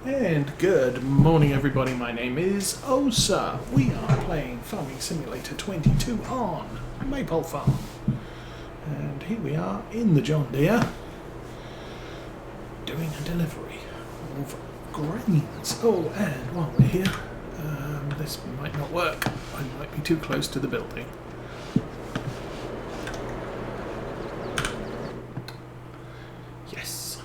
And good morning everybody, my name is Osa. We are playing Farming Simulator 22 on Maypole Farm. And here we are in the John Deere doing a delivery of grains. Oh, and while we're here, this might not work. I might be too close to the building. Yes.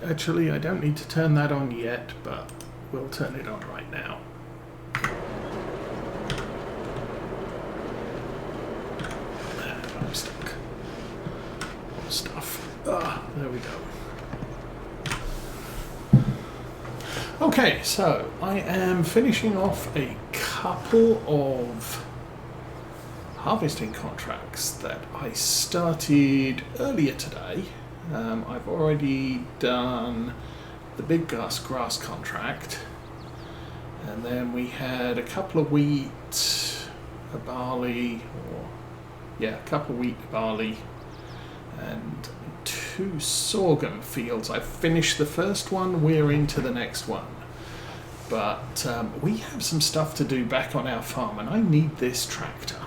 Actually, I don't need to turn that on yet, but we'll turn it on right now. And I'm stuck. More stuff. There we go. Okay, so I am finishing off a couple of harvesting contracts that I started earlier today. I've already done the big grass contract, and then we had a couple of wheat, a barley, a couple of wheat, barley, and 2 sorghum fields. I finished the first one, we're into the next one. But we have some stuff to do back on our farm, and I need this tractor.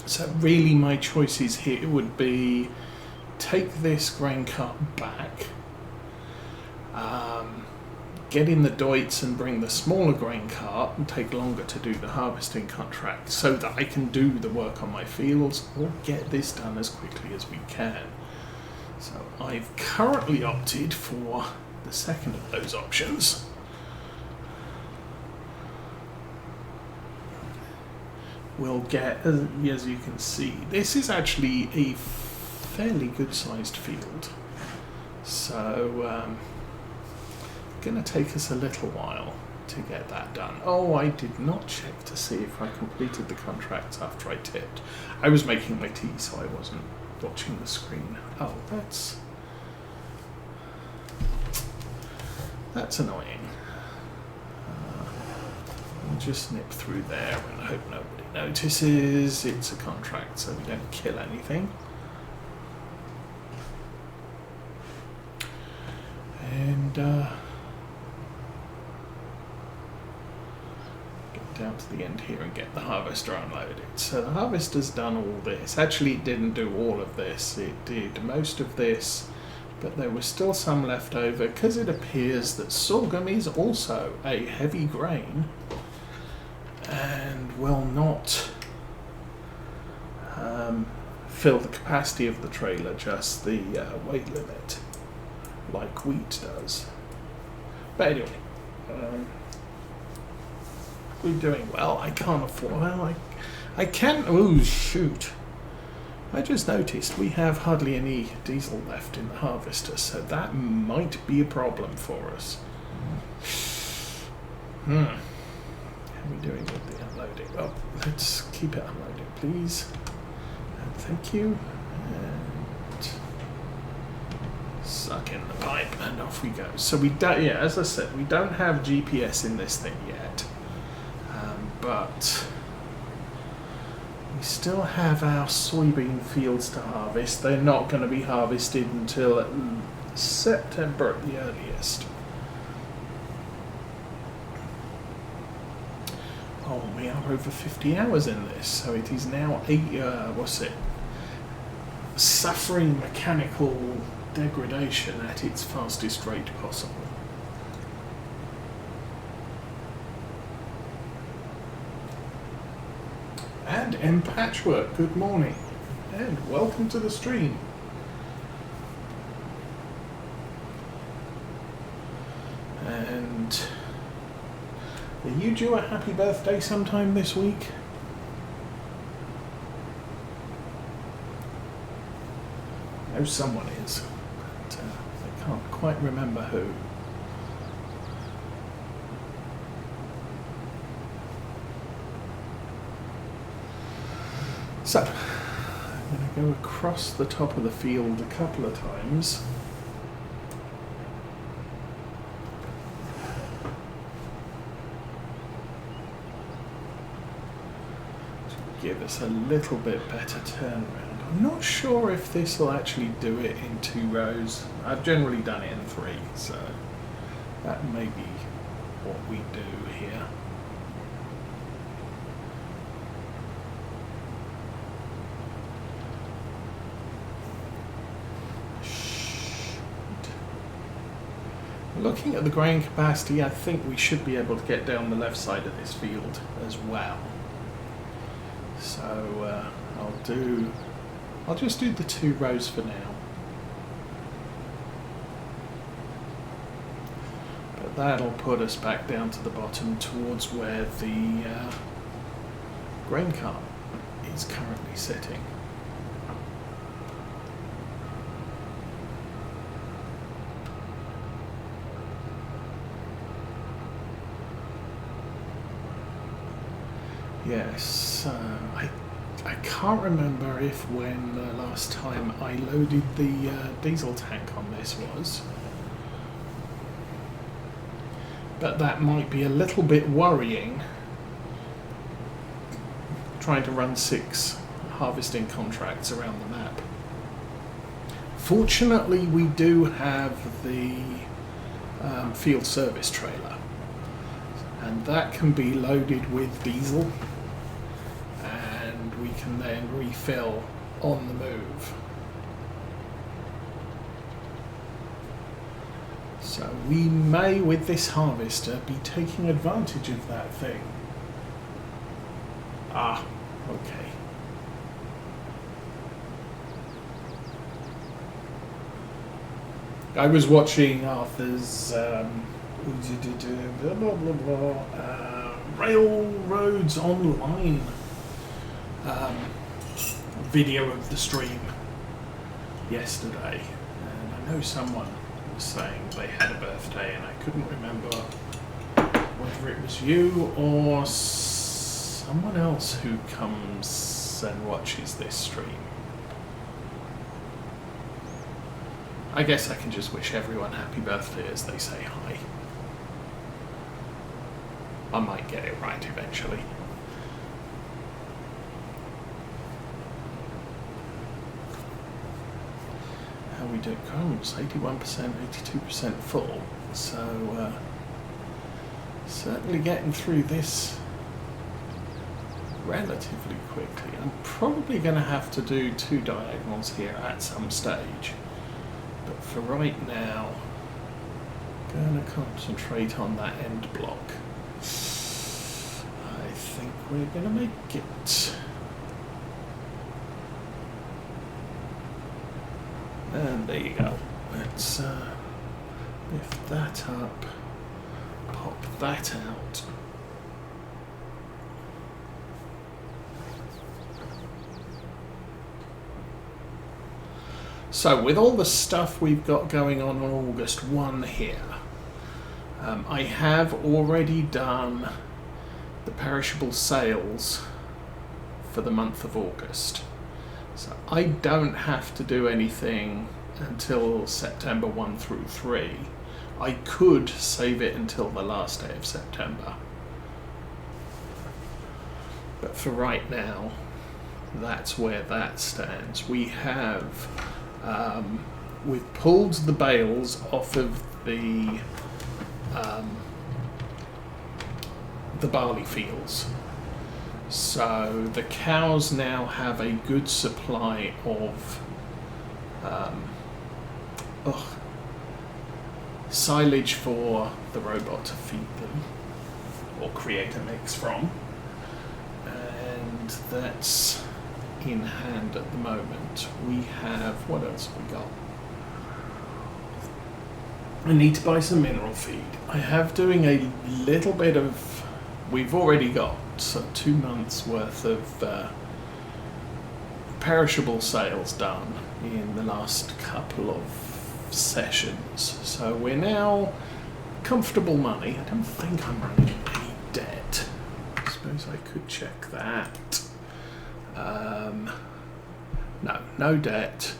So really my choices here would be take this grain cart back, get in the Deutz and bring the smaller grain cart and take longer to do the harvesting contract so that I can do the work on my fields or get this done as quickly as we can. So I've currently opted for the second of those options. We'll get, as you can see, this is actually a fairly good sized field, so going to take us a little while to get that done. Oh, I did not check to see if I completed the contracts after I tipped. I was making my tea, so I wasn't watching the screen. Oh, that's annoying. I'll just nip through there and hope nobody notices. It's a contract, so we don't kill anything. And get down to the end here and get the harvester unloaded. So the harvester's done all this. Actually, it didn't do all of this. It did most of this, but there was still some left over because it appears that sorghum is also a heavy grain and will not fill the capacity of the trailer, just the weight limit, like wheat does. But anyway, we're doing well. I can't afford. Well, I can. Oh shoot! I just noticed we have hardly any diesel left in the harvester, so that might be a problem for us. How are we doing with the unloading? Well, let's keep it unloaded, please. And thank you. And suck in the pipe, and off we go. So we don't. Yeah, as I said, we don't have GPS in this thing yet, but we still have our soybean fields to harvest. They're not going to be harvested until September at the earliest. Oh, we are over 50 hours in this, so it is now suffering mechanical degradation at its fastest rate possible. And M Patchwork, good morning, and welcome to the stream. And are you due a happy birthday sometime this week? I know someone is, but I can't quite remember who. So, I'm going to go across the top of the field a couple of times. To give us a little bit better turnaround. I'm not sure if this will actually do it in 2 rows. I've generally done it in 3, so that may be what we do here. Looking at the grain capacity, I think we should be able to get down the left side of this field as well. So I'll just do the 2 rows for now. But that'll put us back down to the bottom towards where the grain cart is currently sitting. Yes, I can't remember if when the last time I loaded the diesel tank on this was, but that might be a little bit worrying, trying to run 6 harvesting contracts around the map. Fortunately, we do have the field service trailer, and that can be loaded with diesel, and we can then refill on the move. So we may, with this harvester, be taking advantage of that thing. Ah, okay. I was watching Arthur's blah, blah, blah, blah, Railroads Online video of the stream yesterday, and I know someone was saying they had a birthday, and I couldn't remember whether it was you or someone else who comes and watches this stream. I guess I can just wish everyone happy birthday as they say hi. I might get it right eventually. How we do cones? 81%, 82% full. So certainly getting through this relatively quickly. I'm probably going to have to do 2 diagonals here at some stage. But for right now, I'm going to concentrate on that end block. I think we're going to make it. And there you go. Let's lift that up, pop that out. So with all the stuff we've got going on August 1 here, I have already done the perishable sales for the month of August. So I don't have to do anything until September 1 through 3. I could save it until the last day of September. But for right now, that's where that stands. We have we've pulled the bales off of the barley fields, so the cows now have a good supply of silage for the robot to feed them or create a mix from, and that's in hand at the moment. We have, what else have we got? I need to buy some mineral feed. I have doing a little bit of, we've already got 2 months worth of perishable sales done in the last couple of sessions, so we're now comfortable money. I don't think I'm running any debt. I suppose I could check that. No debt.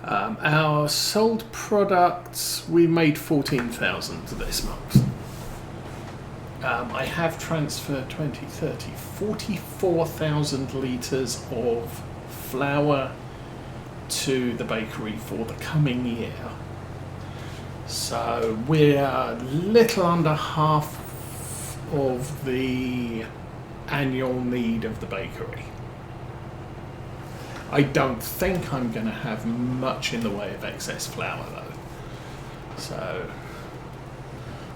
Our sold products, we made 14,000 this month. I have transferred 44,000 litres of flour to the bakery for the coming year. So we're a little under half of the annual need of the bakery. I don't think I'm going to have much in the way of excess flour though. So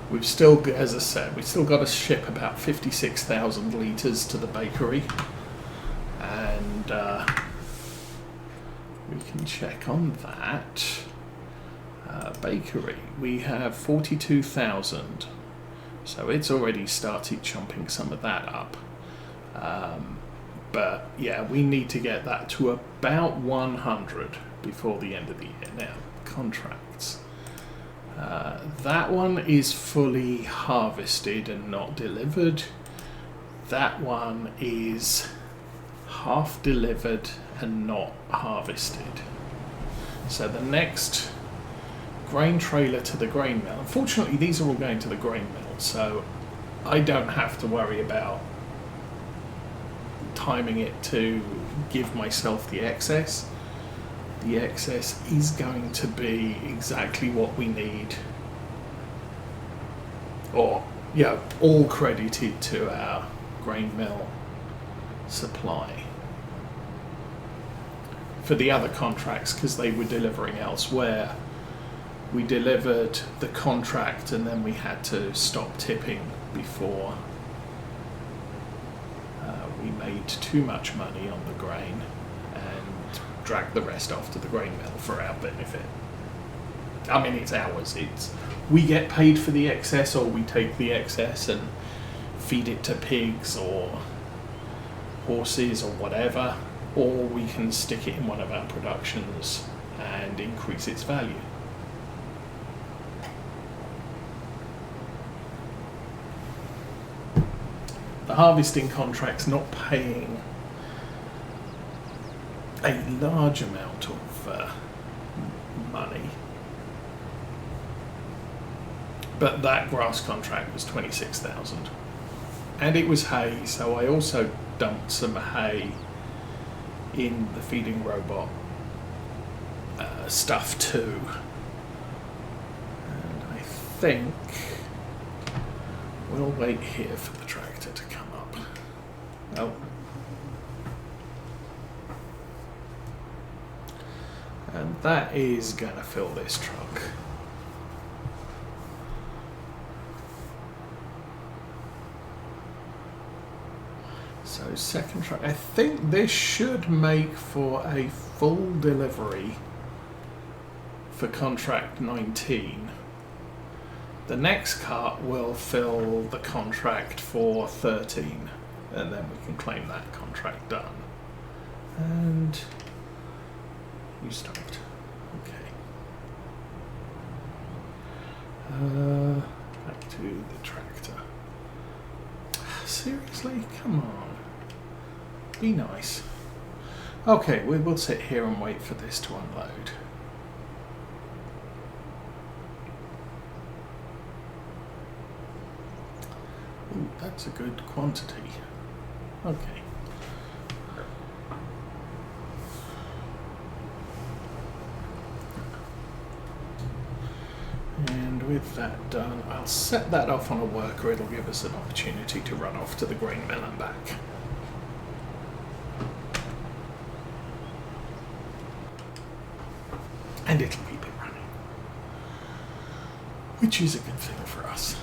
we've still, as I said, we've still got to ship about 56,000 litres to the bakery, and we can check on that. Bakery, we have 42,000, so it's already started chumping some of that up. But yeah, we need to get that to about 100 before the end of the year. Now, contracts. That one is fully harvested and not delivered. That one is half delivered and not harvested. So the next grain trailer to the grain mill. Unfortunately, these are all going to the grain mill, so I don't have to worry about timing it to give myself the excess. The excess is going to be exactly what we need, or yeah, all credited to our grain mill supply. For the other contracts, because they were delivering elsewhere, we delivered the contract and then we had to stop tipping before we made too much money on the grain and dragged the rest off to the grain mill for our benefit. I mean, it's ours. We get paid for the excess, or we take the excess and feed it to pigs or horses or whatever, or we can stick it in one of our productions and increase its value. The harvesting contract's not paying a large amount of money, but that grass contract was 26,000, and it was hay, so I also dumped some hay in the feeding robot stuff too, and I think we'll wait here for the tractor to come up. Oh. And that is going to fill this truck. So second truck, I think this should make for a full delivery for contract 19. The next cart will fill the contract for 13, and then we can claim that contract done. And you stopped. Okay. Back to the tractor. Seriously? Come on. Be nice. Okay, we will sit here and wait for this to unload. Ooh, that's a good quantity. Okay. And with that done, I'll set that off on a worker. It'll give us an opportunity to run off to the grain mill and back. And it'll keep it running, which is a good thing for us.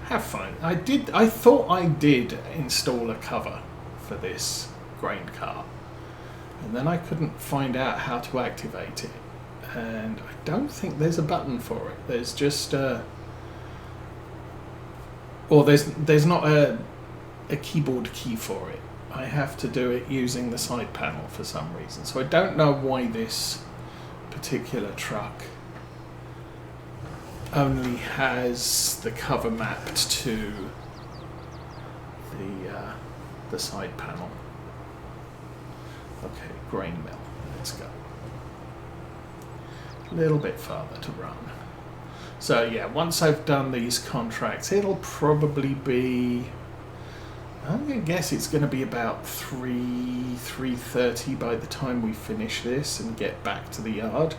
Have fun. I thought I did install a cover for this grain cart, and then I couldn't find out how to activate it, and I don't think there's a button for it. There's just there's not a keyboard key for it. I have to do it using the side panel for some reason, so I don't know why this particular truck only has the cover mapped to the side panel. Okay, grain mill. Let's go. a little bit farther to run. So yeah, once I've done these contracts, it'll probably be, I'm going to guess it's going to be about 3:30 by the time we finish this and get back to the yard.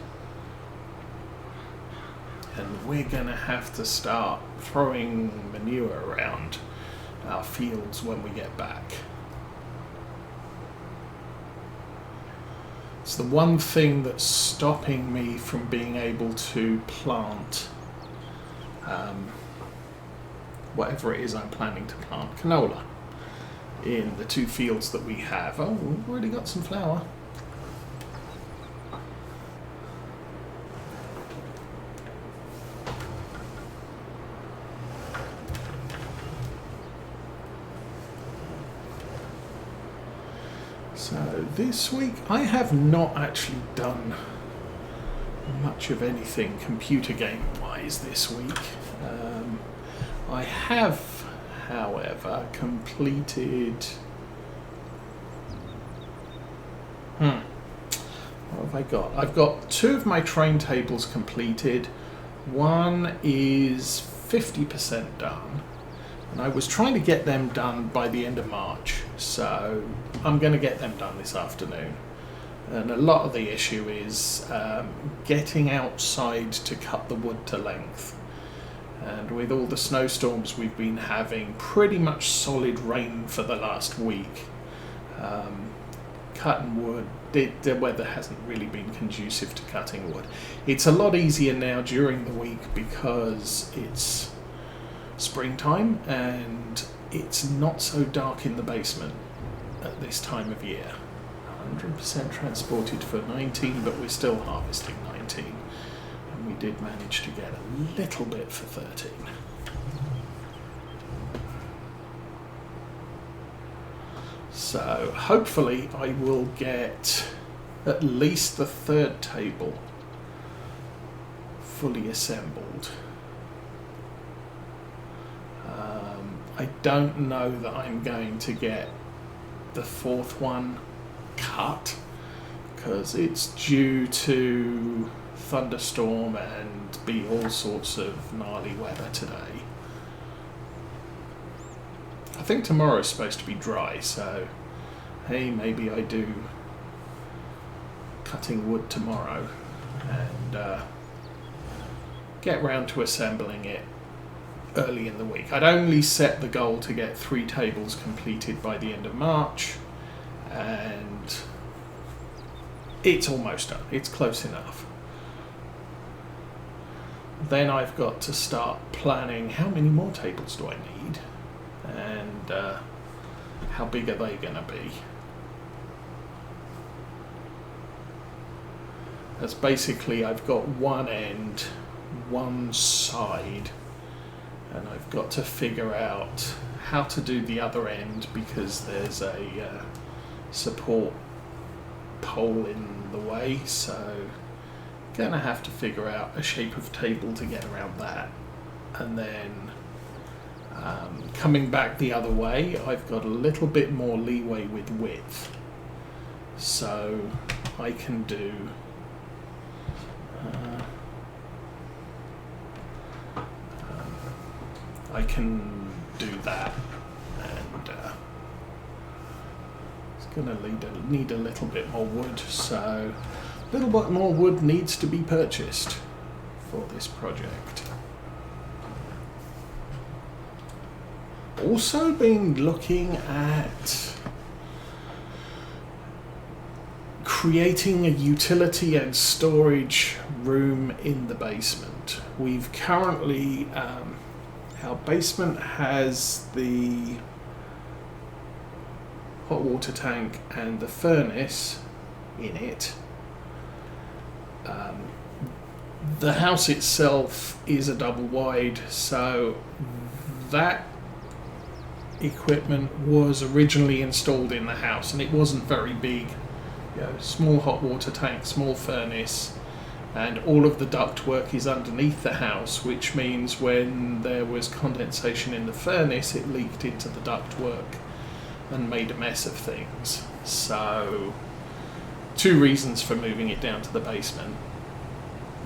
And we're going to have to start throwing manure around our fields when we get back. It's the one thing that's stopping me from being able to plant whatever it is I'm planning to plant, canola, in the 2 fields that we have. Oh, we've already got some flour. So this week I have not actually done much of anything computer game wise this week. I have, however, completed what have I got? I've got 2 of my train tables completed. One is 50% done, and I was trying to get them done by the end of March, so I'm going to get them done this afternoon. And a lot of the issue is getting outside to cut the wood to length. And with all the snowstorms we've been having, pretty much solid rain for the last week, cutting wood, the weather hasn't really been conducive to cutting wood. It's a lot easier now during the week because it's springtime and it's not so dark in the basement at this time of year. 100% transported for 19, but we're still harvesting 19. And we did manage to get a little bit for 13. So hopefully I will get at least the 3rd table fully assembled. I don't know that I'm going to get the 4th one cut because it's due to thunderstorm and be all sorts of gnarly weather today. I think tomorrow's supposed to be dry, so hey, maybe I do cutting wood tomorrow and get round to assembling it early in the week. I'd only set the goal to get 3 tables completed by the end of March, and it's almost done. It's close enough. Then I've got to start planning how many more tables do I need and how big are they going to be. That's basically, I've got one end, one side, and I've got to figure out how to do the other end because there's a support pole in the way, so gonna have to figure out a shape of table to get around that. And then coming back the other way, I've got a little bit more leeway with width, so I can do that, and it's going to need a little bit more wood, so a little bit more wood needs to be purchased for this project. Also been looking at creating a utility and storage room in the basement. We've currently our basement has the hot water tank and the furnace in it. The house itself is a double wide, so that equipment was originally installed in the house and it wasn't very big. You know, small hot water tank, small furnace, and all of the ductwork is underneath the house, which means when there was condensation in the furnace, it leaked into the ductwork and made a mess of things. So, 2 reasons for moving it down to the basement.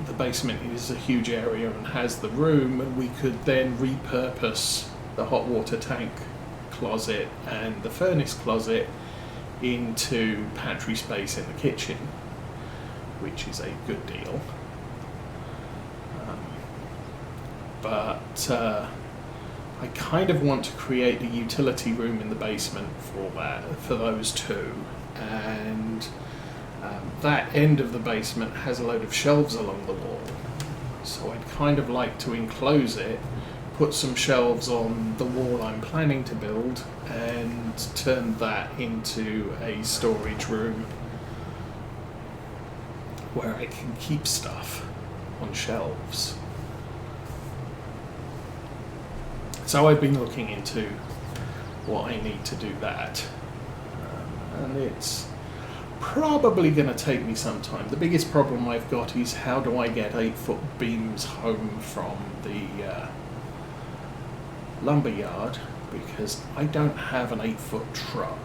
the basement is a huge area and has the room, and we could then repurpose the hot water tank closet and the furnace closet into pantry space in the kitchen, which is a good deal. But I kind of want to create a utility room in the basement for those two, and that end of the basement has a load of shelves along the wall, so I'd kind of like to enclose it, put some shelves on the wall I'm planning to build, and turn that into a storage room where I can keep stuff on shelves. So I've been looking into what I need to do that, and it's probably going to take me some time. The biggest problem I've got is how do I get 8-foot beams home from the lumber yard, because I don't have an 8-foot truck.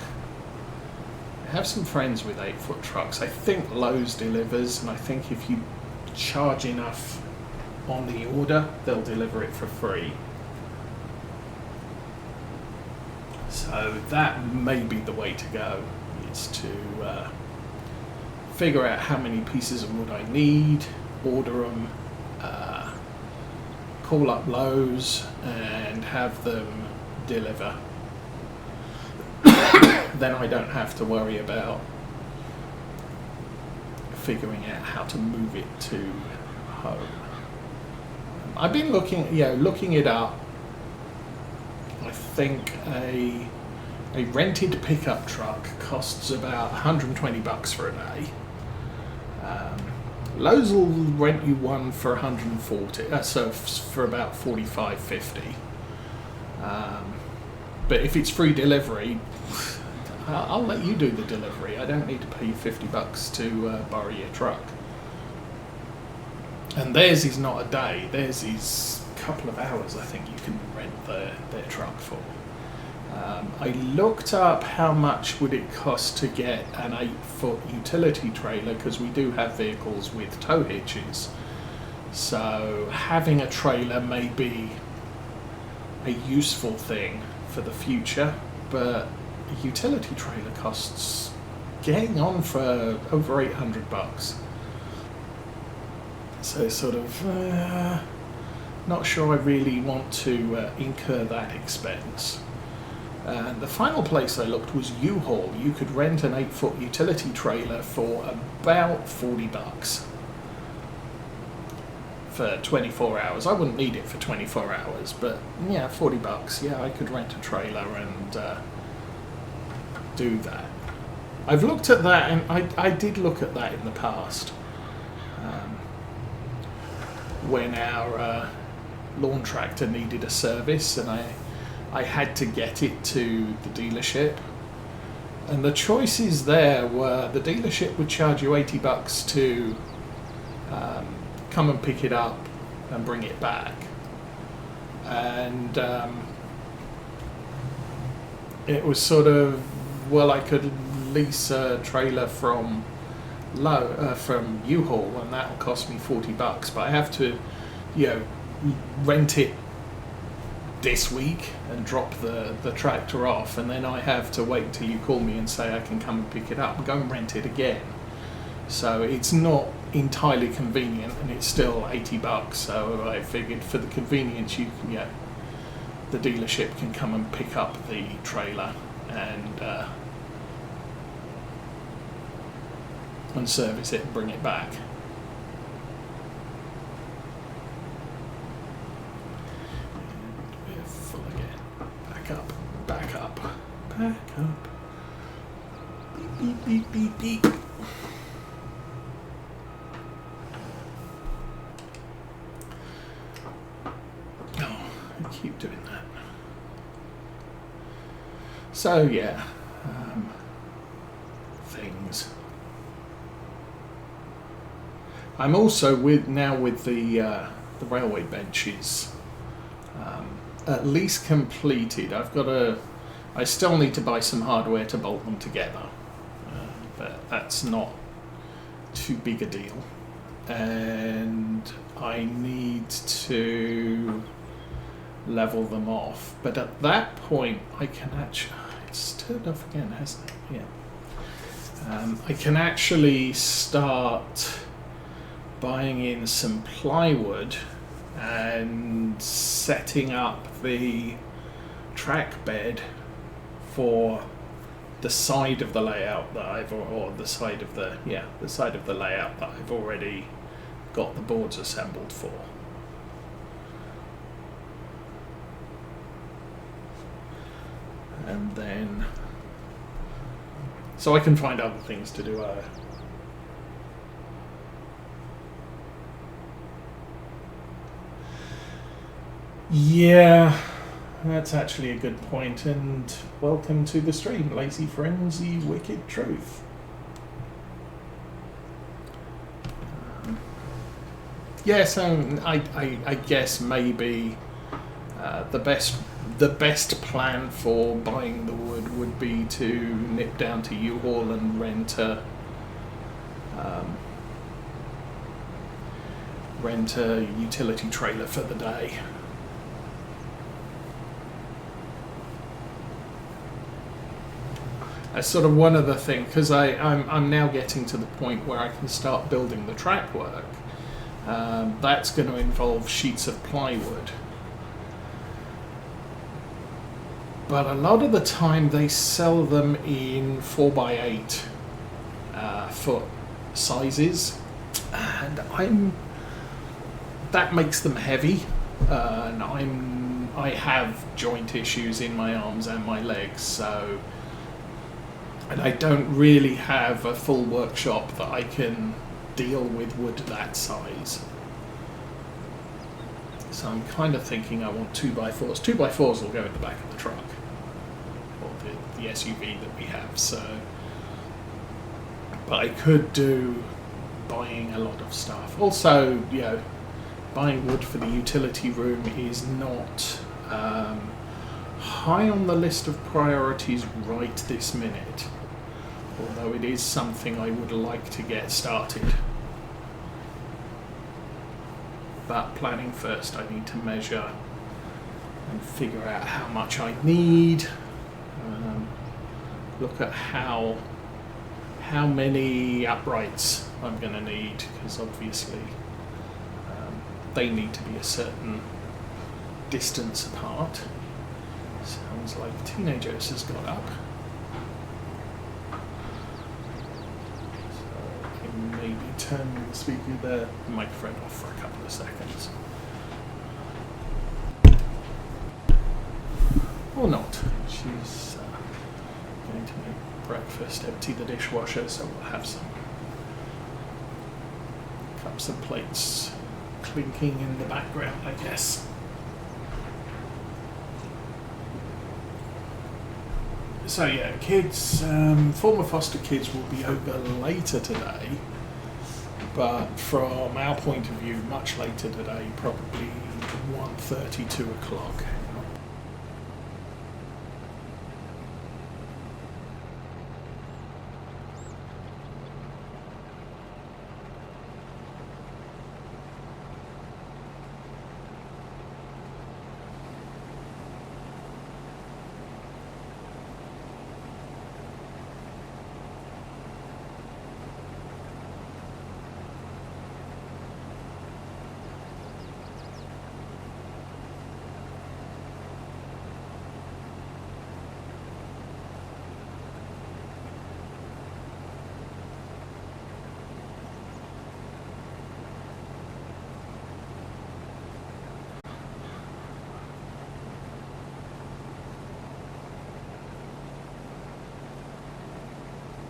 I have some friends with 8-foot trucks. I think Lowe's delivers, and I think if you charge enough on the order, they'll deliver it for free. So that may be the way to go, is to figure out how many pieces of wood I need, order them, call up Lowe's and have them deliver. Then I don't have to worry about figuring out how to move it to home. I've been looking it up. I think a rented pickup truck costs about $120 for a day. Lowe's will rent you one for $140, so for about $45.50. But if it's free delivery, I'll let you do the delivery. I don't need to pay you $50 to borrow your truck. And theirs is not a day. Theirs is a couple of hours. I think you can rent their truck for. I looked up how much would it cost to get an 8-foot utility trailer, because we do have vehicles with tow hitches. So having a trailer may be a useful thing for the future, but a utility trailer costs getting on for over $800. So sort of not sure I really want to incur that expense. And the final place I looked was U-Haul. You could rent an 8-foot utility trailer for about $40 for 24 hours. I wouldn't need it for 24 hours, but yeah, $40. Yeah, I could rent a trailer and do that. I've looked at that, and I did look at that in the past. When our lawn tractor needed a service, and I had to get it to the dealership, and the choices there were the dealership would charge you $80 to come and pick it up and bring it back, and it was sort of, well, I could lease a trailer from U-Haul, and that'll cost me $40, but I have to, rent it this week and drop the tractor off, and then I have to wait until you call me and say I can come and pick it up and go and rent it again. So it's not entirely convenient, and it's still $80. So I figured for the convenience, the dealership can come and pick up the trailer and service it and bring it back. We're full again. Back up. Back up. Beep, beep, beep, beep, beep. Oh, I keep doing that. So yeah, things. I'm also with the railway benches at least completed. I still need to buy some hardware to bolt them together, but that's not too big a deal. and I need to level them off. But at that point, I can actually... It's turned off again, hasn't it? Yeah. I can actually start buying in some plywood and setting up the track bed for the side of the layout that the side of the layout that I've already got the boards assembled for. And then, so I can find other things to do. Yeah, that's actually a good point, and welcome to the stream, Lazy Frenzy Wicked Truth. Yeah, so I guess maybe the best plan for buying the wood would be to nip down to U-Haul and rent a utility trailer for the day. That's sort of one of the things, because I'm now getting to the point where I can start building the track work. That's going to involve sheets of plywood. But a lot of the time they sell them in 4x8 foot sizes, and that makes them heavy, and I have joint issues in my arms and my legs, and I don't really have a full workshop that I can deal with wood that size. So I'm kind of thinking I want 2x4s. 2x4s will go in the back of the truck, or the SUV that we have. So, but I could do buying a lot of stuff. Also, you know, buying wood for the utility room is not high on the list of priorities right this minute, although it is something I would like to get started. But planning first, I need to measure and figure out how much I need, look at how many uprights I'm going to need, because obviously they need to be a certain distance apart. Sounds like Teenagers has got up. Maybe turn the microphone off for a couple of seconds. Or not. She's going to make breakfast, empty the dishwasher, so we'll have some cups and plates clinking in the background, I guess. So yeah, kids, former foster kids will be over later today, but from our point of view, much later today, probably 1:30, 2 o'clock.